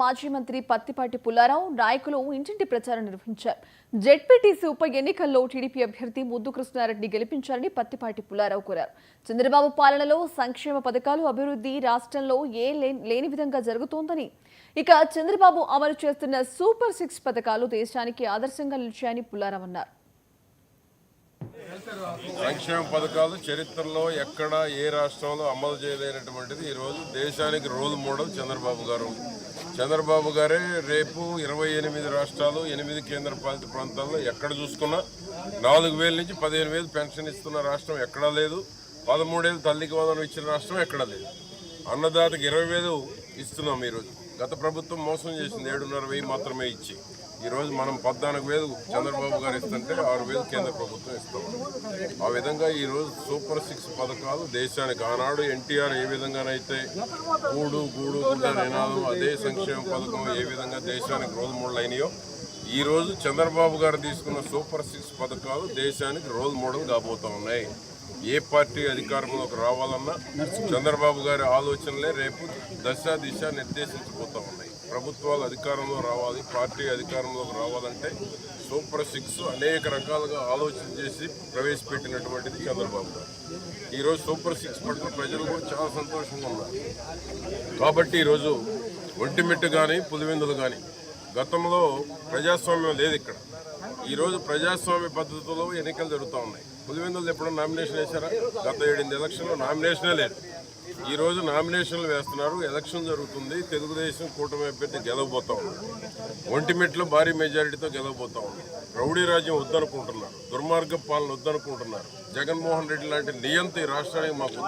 మాజీ మంత్రి పత్తిపాటి పుల్లారావు నాయకులు ఇంటింటి ప్రచారం నిర్వహించారు. జెడ్పీటీసీ ఉప ఎన్నికల్లో టీడీపీ అభ్యర్థి ముద్దు కృష్ణారెడ్డిని గెలిపించాలని పత్తిపాటి పుల్లారావు కోరారు. చంద్రబాబు పాలనలో సంక్షేమ పథకాలు అభివృద్ధి రాష్ట్రంలో లేని విధంగా జరుగుతోందని, ఇక చంద్రబాబు అమలు చేస్తున్న సూపర్ 6 పథకాలు దేశానికి ఆదర్శంగా నిలిచాయని పుల్లారావు అన్నారు. సంక్షేమ పథకాలు చరిత్రలో ఎక్కడ ఏ రాష్ట్రంలో అమలు చేయలేనటువంటిది ఈరోజు దేశానికి రోల్ మోడల్ చంద్రబాబు గారు. చంద్రబాబు గారే రేపు 28 రాష్ట్రాలు 8 కేంద్ర పాలిత ప్రాంతాల్లో ఎక్కడ చూసుకున్నా 4,000 నుంచి 15,000 పెన్షన్ ఇస్తున్న రాష్ట్రం ఎక్కడా లేదు. 13 ఏళ్ళు తల్లికి వందనం ఇచ్చిన రాష్ట్రం ఎక్కడా లేదు. అన్నదాతకి 20,000 ఇస్తున్నాం. ఈరోజు గత ప్రభుత్వం మోసం చేసింది, 7,500 మాత్రమే ఇచ్చి ఈరోజు మనం 14,000 చంద్రబాబు గారు ఇస్తుంటే 6,000 కేంద్ర ప్రభుత్వం ఇస్తాం. ఆ విధంగా ఈరోజు సూపర్ 6 పథకాలు దేశానికి, ఆనాడు ఎన్టీఆర్ ఏ విధంగానైతే గూడు గుడ్డ నినాదం అదే సంక్షేమ పథకం ఏ విధంగా దేశానికి రోల్ మోడల్ అయినాయో, ఈరోజు చంద్రబాబు గారు తీసుకున్న సూపర్ 6 పథకాలు దేశానికి రోల్ మోడల్ కాబోతూ ఉన్నాయి. ఏ పార్టీ అధికారంలోకి రావాలన్నా చంద్రబాబు గారి ఆలోచనలే రేపు దిశ నిర్దేశించిపోతూ ఉన్నాయి. ప్రభుత్వాలు అధికారంలో రావాలి, పార్టీ అధికారంలోకి రావాలంటే సూపర్ 6 అనేక రకాలుగా ఆలోచన చేసి ప్రవేశపెట్టినటువంటిది చంద్రబాబు గారు. ఈరోజు సూపర్ 6 పట్ల ప్రజలు కూడా చాలా సంతోషంగా ఉన్నారు. కాబట్టి ఈరోజు ఒంటిమిట్టు కానీ పులివెందులు కానీ గతంలో ప్రజాస్వామ్యం లేదు ఇక్కడ. ఈరోజు ప్రజాస్వామ్య పద్ధతిలో ఎన్నికలు జరుగుతూ ఉన్నాయి. పులివెందులు ఎప్పుడో నామినేషన్ వేశారా? గత 7 ఎలక్షన్లో నామినేషనే లేదు. ఈరోజు నామినేషన్లు వేస్తున్నారు, ఎలక్షన్ జరుగుతుంది. తెలుగుదేశం కూటమి అభ్యర్థి గెలవబోతా ఉన్నారు. ఒంటిమిట్లో భారీ మెజారిటీతో గెలవబోతా ఉన్నారు. రౌడీ రాజ్యం వద్దనుకుంటున్నారు, దుర్మార్గ పాలన వద్దనుకుంటున్నారు. జగన్మోహన్ రెడ్డి లాంటి నియంత ఈ రాష్ట్రానికి మాకు